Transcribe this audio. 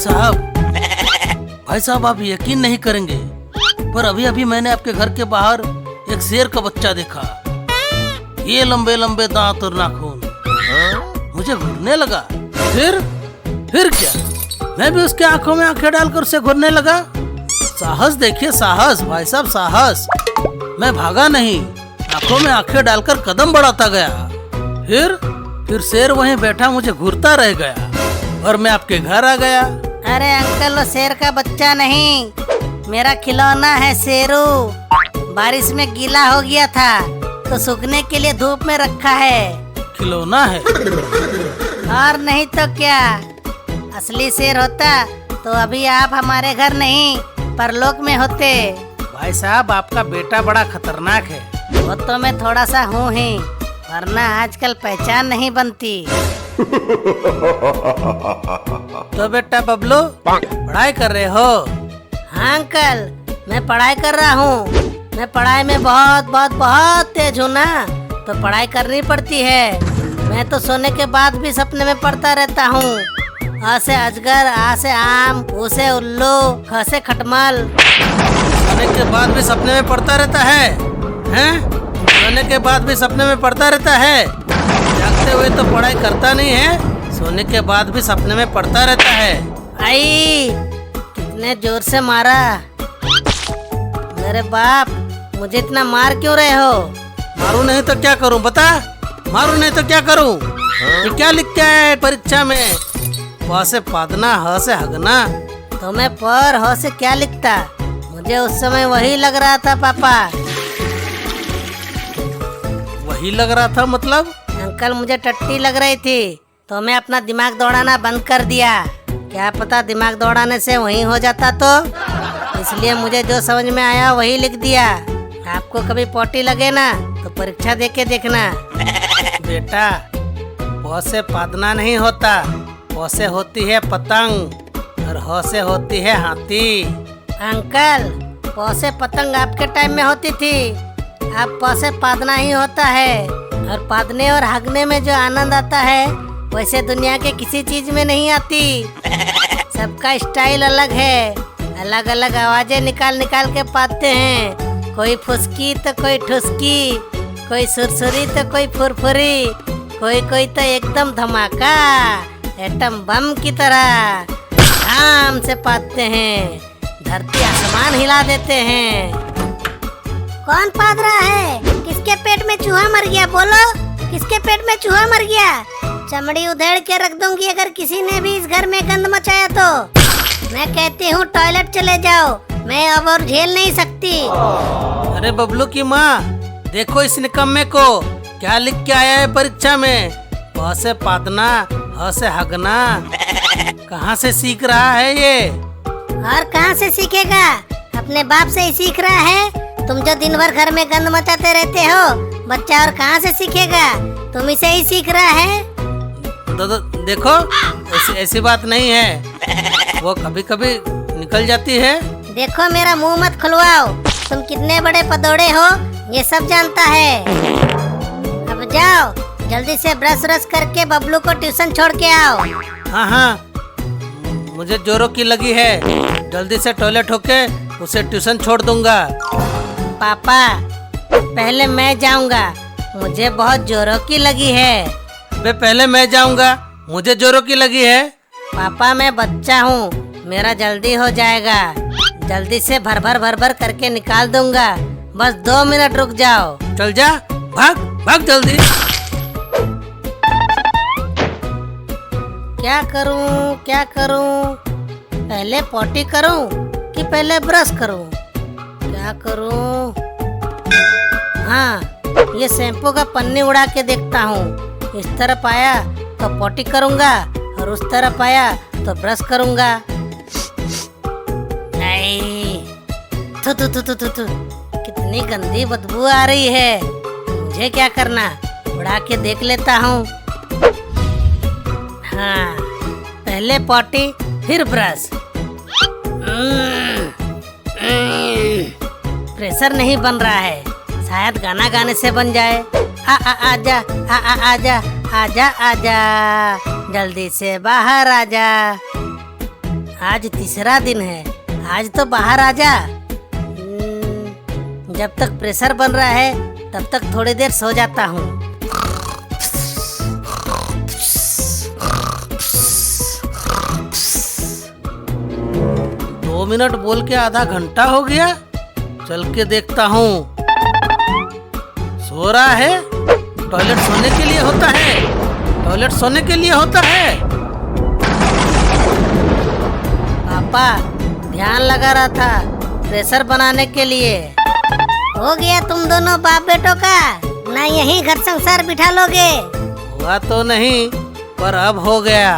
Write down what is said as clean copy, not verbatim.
भाई साहब आप यकीन नहीं करेंगे, पर अभी अभी मैंने आपके घर के बाहर एक शेर का बच्चा देखा। ये लंबे लंबे दांत और नाखून, मुझे घूरने लगा। फिर क्या, मैं भी उसके आंखों में आंखें डालकर उसे घूरने लगा। साहस देखिए, साहस भाई साहब, साहस। मैं भागा नहीं, आंखों में आंखें डालकर कदम बढ़ाता गया। फिर शेर वहीं बैठा मुझे घूरता रह गया और मैं आपके घर आ गया। अरे अंकल, वो शेर का बच्चा नहीं, मेरा खिलौना है शेरू। बारिश में गीला हो गया था तो सूखने के लिए धूप में रखा है। खिलौना है? और नहीं तो क्या, असली शेर होता तो अभी आप हमारे घर नहीं परलोक में होते। भाई साहब आपका बेटा बड़ा खतरनाक है। वो तो मैं थोड़ा सा हूँ ही, वरना आजकल पहचान नहीं बनती। तो बेटा बबलू पढ़ाई कर रहे हो? हाँ अंकल, मैं पढ़ाई कर रहा हूँ। मैं पढ़ाई में बहुत तेज हूँ ना, तो पढ़ाई करनी पड़ती है। मैं तो सोने के बाद भी सपने में पढ़ता रहता हूँ। आ से अजगर, आ से आम, ऊ से उल्लू, ख से खटमल। सोने के बाद भी सपने में पढ़ता रहता है? हैं? सोने के बाद भी सपने में पढ़ता रहता है? जागते हुए तो पढ़ाई करता नहीं है, सोने के बाद भी सपने में पढ़ता रहता है। आई, कितने जोर से मारा। मेरे बाप, मुझे इतना मार क्यों रहे हो? मारू नहीं तो क्या करूं बता? मारू नहीं तो क्या करूं? ये क्या लिख के आया है परीक्षा में? प से पादना, ह से हगना। तो मैं पर ह से क्या लिखता? मुझे उस समय वही लग रहा था पापा। वही लग रहा था मतलब? अंकल, मुझे टट्टी लग रही थी तो मैं अपना दिमाग दौड़ाना बंद कर दिया। क्या पता दिमाग दौड़ाने से वही हो जाता, तो इसलिए मुझे जो समझ में आया वही लिख दिया। आपको कभी पोटी लगे ना तो परीक्षा दे के देखना। बेटा, प से पादना नहीं होता, प से होती है पतंग और ह से होती है हाथी। अंकल, प से पतंग आपके टाइम में होती थी, अब प से पादना ही होता है। और पादने और हगने में जो आनंद आता है वैसे दुनिया के किसी चीज में नहीं आती। सबका स्टाइल अलग है, अलग अलग आवाजें निकाल निकाल के पाते हैं। कोई फुसकी तो कोई ठुसकी, कोई सुरसुरी तो कोई फुरफुरी, कोई तो एकदम धमाका, एटम बम की तरह धाम से पाते हैं, धरती आसमान हिला देते हैं। कौन पाद रहा है? किसके पेट में चूहा मर गया? बोलो, किसके पेट में चूहा मर गया? चमड़ी उधेड़ के रख दूंगी अगर किसी ने भी इस घर में गंद मचाया तो। मैं कहती हूँ टॉयलेट चले जाओ, मैं अब और झेल नहीं सकती। अरे बबलू की माँ, देखो इस निकम्मे को क्या लिख के आया है परीक्षा में। प से पादना, ह से हगना। कहाँ से सीख रहा है ये? और कहाँ से सीखेगा? अपने बाप से ही सीख रहा है। तुम जो दिन भर घर में गंद मचाते रहते हो, बच्चा और कहाँ से सीखेगा? तुम ही से ही सीख रहा है। देखो ऐसी बात नहीं है, वो कभी कभी निकल जाती है। देखो मेरा मुंह मत खुलवाओ, तुम कितने बड़े पदौड़े हो ये सब जानता है। अब जाओ, जल्दी से ब्रश व्रश करके बबलू को ट्यूशन छोड़ के आओ। हाँ, मुझे जोरों की लगी है, जल्दी से टॉयलेट होके उसे ट्यूशन छोड़ दूंगा। पापा, पहले मैं जाऊंगा, मुझे बहुत जोरों की लगी है। बे पहले मैं जाऊंगा, मुझे जोरों की लगी है। पापा, मैं बच्चा हूँ, मेरा जल्दी हो जाएगा। जल्दी से भर भर करके निकाल दूंगा, बस 2 मिनट रुक जाओ। चल जा, भाग जल्दी। क्या करूं? पहले पोटी करूं कि पहले ब्रश करूं? क्या करूं? हाँ, ये शैम्पू का पन्नी उड़ा के देखता हूँ। इस तरफ आया तो पोटी करूंगा और उस तरफ आया तो ब्रश करूंगा। नहीं, थू थू थू थू थू थू, कितनी गंदी बदबू आ रही है। मुझे क्या करना, उड़ा के देख लेता हूँ। हाँ, पहले पोटी फिर ब्रश। प्रेशर नहीं बन रहा है, शायद गाना गाने से बन जाए। आजा आजा आजा आजा, जल्दी से बाहर आजा। आज तीसरा दिन है, आज तो बाहर आ जा। जब तक प्रेशर बन रहा है तब तक थोड़ी देर सो जाता हूँ। 2 मिनट बोल के आधा घंटा हो गया। चल के देखता हूँ। सो रहा है? टॉयलेट सोने के लिए होता है, टॉयलेट सोने के लिए होता है। पापा ध्यान लगा रहा था प्रेशर बनाने के लिए। हो गया तुम दोनों बाप बेटों का, ना यही घर संसार बिठा लोगे। हुआ तो नहीं, पर अब हो गया।